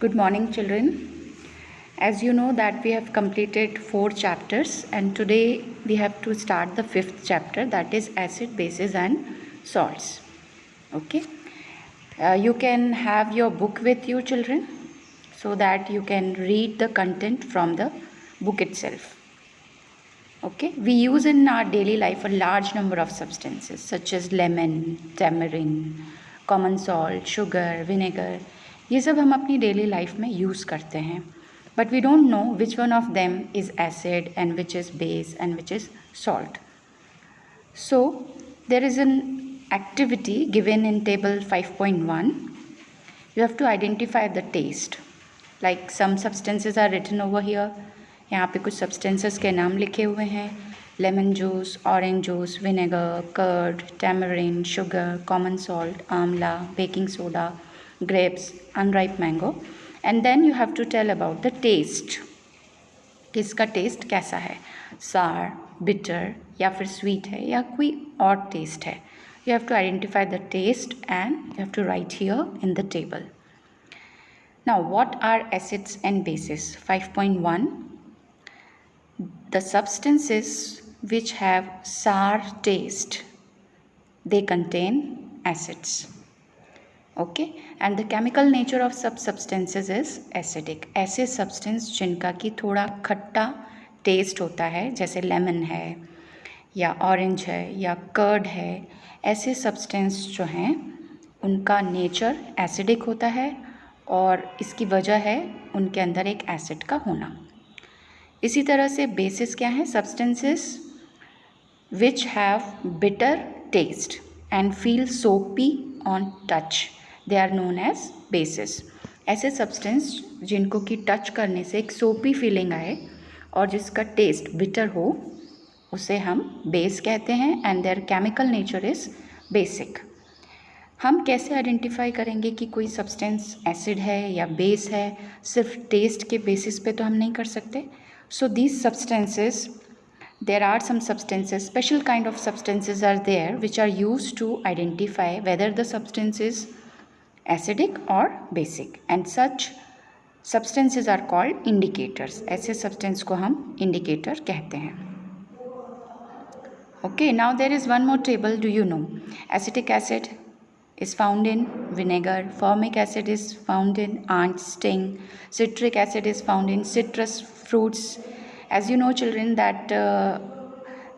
Good morning, children. As you know that we have completed 4 chapters and today we have to start the 5th chapter, that is acid, bases and salts. Okay. You can have your book with you, children, so that you can read the content from the book itself. Okay. We use in our daily life a large number of substances such as lemon, tamarind, common salt, sugar, vinegar. ये सब हम अपनी daily life में use करते हैं, but we don't know which one of them is acid and which is base and which is salt. So there is an activity given in table 5.1. You have to identify the taste. Like some substances are written over here. यहाँ पे कुछ substances के नाम लिखे हुए हैं. Lemon juice, orange juice, vinegar, curd, tamarind, sugar, common salt, आंवला, baking soda, grapes, unripe mango. And then you have to tell about the taste. किसका टेस्ट कैसा है, सार, बिटर या फिर स्वीट है या कोई और टेस्ट है. You have to identify the test and you have to write here in the table. Now what are acids and bases. 5.1 the substances which have sour taste, they contain acids. Okay, and the chemical nature of substances is acidic. ऐसे substance जिनका कि थोड़ा खट्टा test होता है, जैसे lemon है या ऑरेंज है या कर्ड है, ऐसे सब्सटेंस जो हैं उनका नेचर एसिडिक होता है और इसकी वजह है उनके अंदर एक एसिड का होना. इसी तरह से बेसिस क्या है, substances which have bitter taste and feel soapy on touch, they are known as bases. ऐसे सब्सटेंस जिनको कि टच करने से एक सोपी फीलिंग आए और जिसका टेस्ट बिटर हो, उसे हम बेस कहते हैं and there chemical nature is basic. हम कैसे आइडेंटिफाई करेंगे कि कोई सब्सटेंस एसिड है या बेस है, सिर्फ टेस्ट के बेसिस पे तो हम नहीं कर सकते. So these substances, there are some substances, special kind of substances are there which are used to identify whether the substance is acidic or basic, and such substances are called indicators. ऐसे substance को हम indicator कहते हैं. Okay, now there is one more table. Do you know acetic acid is found in vinegar, formic acid is found in ant sting, citric acid is found in citrus fruits. As you know, children, that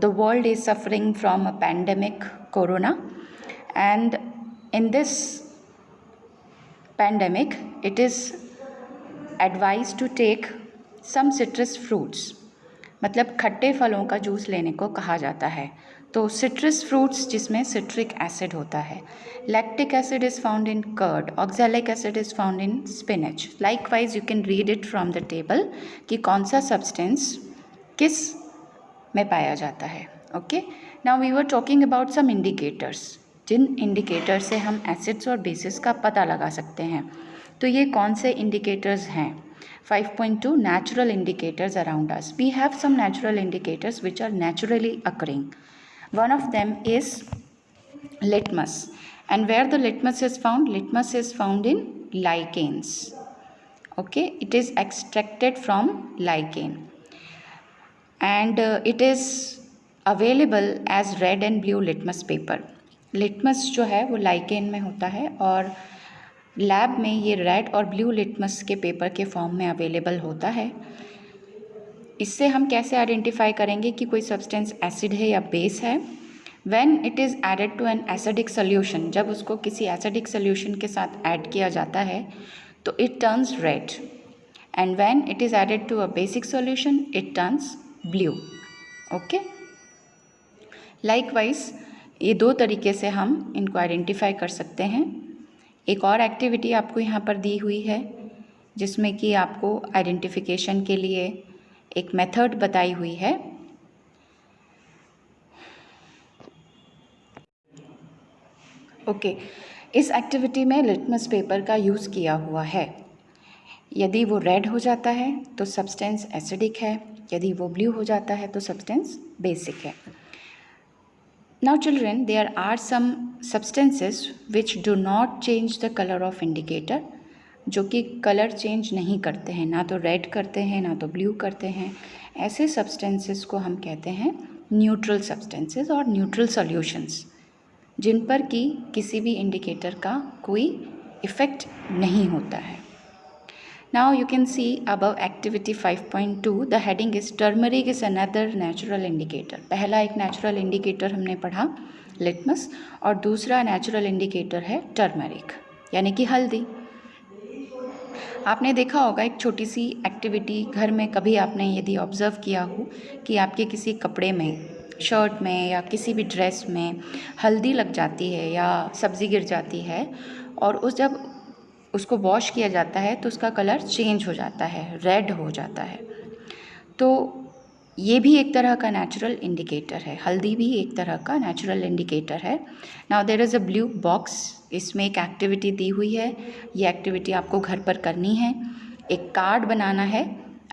the world is suffering from a pandemic, corona, and in this pandemic it is advised to take some citrus fruits. मतलब खट्टे फलों का juice लेने को कहा जाता है. तो सिट्रस फ्रूट्स जिसमें सिट्रिक एसिड होता है. Lactic acid is found in curd, oxalic acid is found in spinach. Likewise you can read it from the table कि कौन सा सब्सटेंस किस में पाया जाता है. Okay, now we were talking about some indicators, जिन इंडिकेटर से हम एसिड्स और बेसिस का पता लगा सकते हैं. तो ये कौन से इंडिकेटर्स हैं. 5.2 natural indicators around us. We have some natural indicators which are naturally occurring. One of them is litmus. And where the litmus is found? Litmus is found in lichens. Okay, it is extracted from lichen. And it is available as red and blue litmus paper. Litmus जो है वो lichen में होता है और lab में ये red और ब्लू लिटमस के पेपर के फॉर्म में अवेलेबल होता है. इससे हम कैसे आइडेंटिफाई करेंगे कि कोई सब्सटेंस एसिड है या बेस है. When it is added to an acidic solution, जब उसको किसी एसिडिक सोल्यूशन के साथ ऐड किया जाता है तो it turns red, and when it is added to a basic solution it turns blue. Okay, likewise ये दो तरीके से हम इनको आइडेंटिफाई कर सकते हैं. एक और एक्टिविटी आपको यहाँ पर दी हुई है जिसमें कि आपको आइडेंटिफिकेशन के लिए एक मेथड बताई हुई है. ओके, इस एक्टिविटी में लिटमस पेपर का यूज़ किया हुआ है. यदि वो रेड हो जाता है तो सब्सटेंस एसिडिक है, यदि वो ब्लू हो जाता है तो सब्सटेंस बेसिक है. Now children, there are some substances which do not change the color of indicator जो कि कलर चेंज नहीं करते हैं, ना तो रेड करते हैं ना तो ब्लू करते हैं, ऐसे सब्सटेंसेस को हम कहते हैं न्यूट्रल सब्सटेंसेस और न्यूट्रल सॉल्यूशंस, जिन पर कि किसी भी इंडिकेटर का कोई इफ़ेक्ट नहीं होता है। Now you can see above activity 5.2 the heading is turmeric is another natural indicator। पहला एक नेचुरल इंडिकेटर हमने पढ़ा लिटमस, और दूसरा नेचुरल इंडिकेटर है टर्मरिक यानी कि हल्दी। आपने देखा होगा एक छोटी सी एक्टिविटी घर में, कभी आपने यदि ऑब्ज़र्व किया हो कि आपके किसी कपड़े में, शर्ट में या किसी भी ड्रेस में हल्दी लग जाती है या सब्ज़ी गिर जाती है, और जब उसको वॉश किया जाता है तो उसका कलर चेंज हो जाता है, रेड हो जाता है। तो ये भी एक तरह का नेचुरल इंडिकेटर है, हल्दी भी एक तरह का नेचुरल इंडिकेटर है। Now there is a blue box, इसमें एक एक्टिविटी दी हुई है। ये एक्टिविटी आपको घर पर करनी है। एक कार्ड बनाना है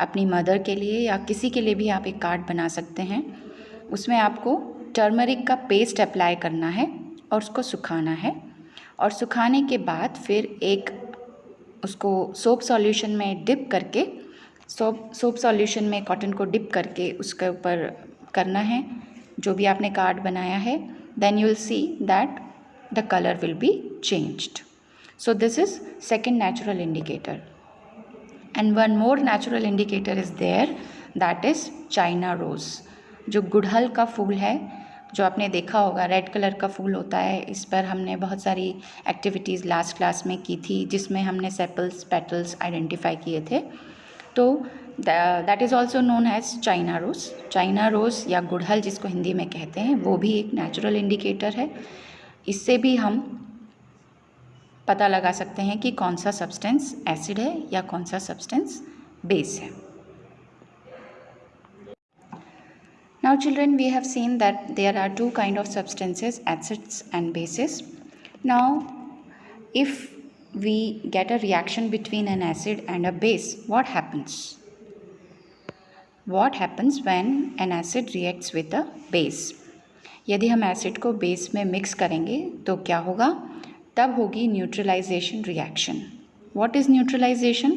अपनी मदर के लिए या किसी के लिए भी आप एक कार्ड बना सकते हैं। उसमें आपको टर्मरिक का पेस्ट अप्लाई करना है और उसको सुखाना है, और सुखाने के बाद फिर एक उसको सोप सॉल्यूशन में डिप करके, सोप सॉल्यूशन में कॉटन को डिप करके उसके ऊपर करना है जो भी आपने कार्ड बनाया है। Then you will see that the colour will be changed. So this is second natural indicator. And one more natural indicator is there, that is China rose, जो गुड़हल का फूल है, जो आपने देखा होगा रेड कलर का फूल होता है। इस पर हमने बहुत सारी एक्टिविटीज़ लास्ट क्लास में की थी, जिसमें हमने सेपल्स पेटल्स आइडेंटिफाई किए थे। तो that is also known as China rose. China rose या गुड़हल जिसको हिंदी में कहते हैं, वो भी एक नेचुरल इंडिकेटर है। इससे भी हम पता लगा सकते हैं कि कौन सा सब्सटेंस एसिड है या कौन सा सब्सटेंस बेस है। Now children, we have seen that there are two kind of substances, acids and bases. Now if we get a reaction between an acid and a base, what happens? What happens when an acid reacts with a base? यदि हम acid को base में mix करेंगे तो क्या होगा? तब होगी neutralisation reaction. What is neutralization?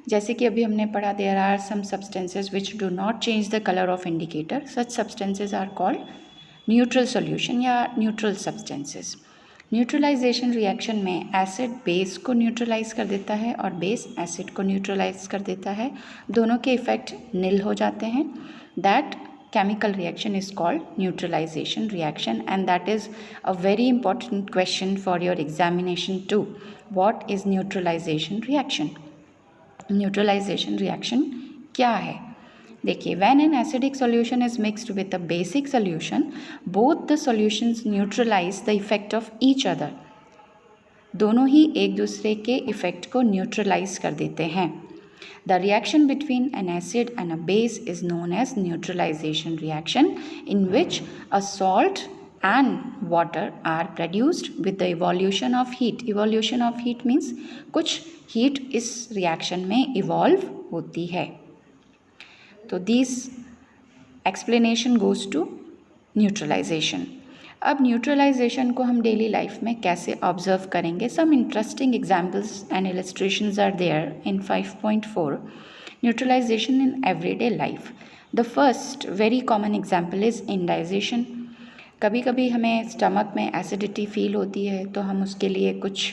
जैसे कि अभी हमने पढ़ा, there are some substances which do not change the color of indicator. Such substances are called neutral solution या neutral substances. न्यूट्रलाइजेशन रिएक्शन में एसिड बेस को न्यूट्रलाइज कर देता है और बेस एसिड को न्यूट्रलाइज कर देता है। दोनों के इफेक्ट निल हो जाते हैं। That chemical reaction is called neutralization reaction, and that is a very important question for your examination too. What is neutralization reaction? Neutralization reaction क्या है? देखिए, when an acidic solution is mixed with a basic solution, both the solutions neutralize the effect of each other. दोनों ही एक दूसरे के effect को neutralise कर देते हैं। The reaction between an acid and a base is known as neutralization reaction, in which a salt and water are produced with the evolution of heat. Evolution of heat means कुछ heat इस reaction में evolve होती है। तो this explanation goes to neutralization. अब neutralisation को हम daily life में कैसे ऑब्जर्व करेंगे? Some interesting examples and illustrations are there in 5.4 neutralisation in everyday life. The first very common example is indigestion. कभी कभी हमें स्टमक में एसिडिटी फील होती है तो हम उसके लिए कुछ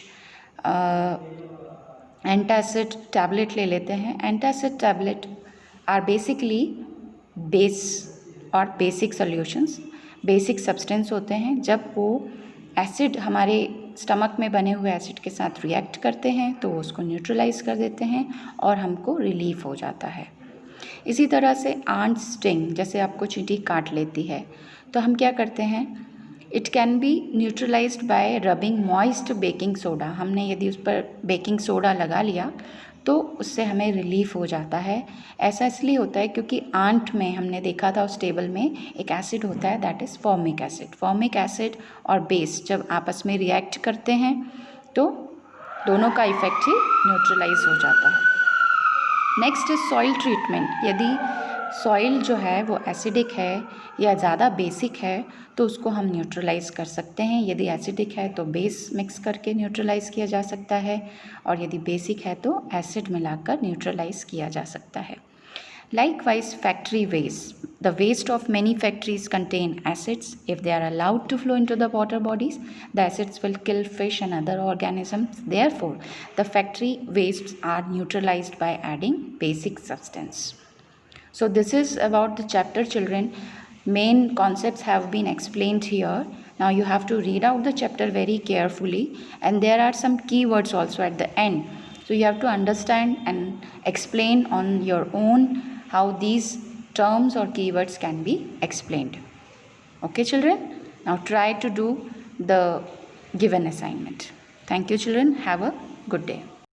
एंटासिड टैबलेट ले लेते हैं। Antacid tablet are basically base और बेसिक सॉल्यूशंस, बेसिक सब्सटेंस होते हैं। जब वो एसिड हमारे स्टमक में बने हुए एसिड के साथ रिएक्ट करते हैं तो वो उसको न्यूट्रलाइज कर देते हैं और हमको रिलीफ हो जाता है। इसी तरह से आंट स्टिंग, जैसे आपको चींटी काट लेती है तो हम क्या करते हैं, it can be neutralised bye rubbing moist baking soda. हमने यदि उस पर बेकिंग सोडा लगा लिया तो उससे हमें रिलीफ हो जाता है। ऐसा इसलिए होता है क्योंकि आंट में हमने देखा था उस टेबल में एक एसिड होता है, that is formic acid. Formic acid और बेस जब आपस में रिएक्ट करते हैं तो दोनों का इफेक्ट ही न्यूट्रलाइज हो जाता है। Next is soil treatment. यदि सॉइल जो है वो एसिडिक है या ज़्यादा बेसिक है तो उसको हम न्यूट्रलाइज़ कर सकते हैं। यदि एसिडिक है तो बेस मिक्स करके न्यूट्रलाइज़ किया जा सकता है, और यदि बेसिक है तो एसिड मिलाकर न्यूट्रलाइज़ किया जा सकता है। Likewise, factory waste. The waste of many factories contain acids. If they are allowed to flow into the water bodies, the acids will kill fish and other organisms. Therefore, the factory wastes are neutralized by adding basic substance. So this is about the chapter, children. Main concepts have been explained here. Now you have to read out the chapter very carefully, and there are some keywords also at the end. So you have to understand and explain on your own how these terms or keywords can be explained. Okay, children? Now try to do the given assignment. Thank you, children. Have a good day.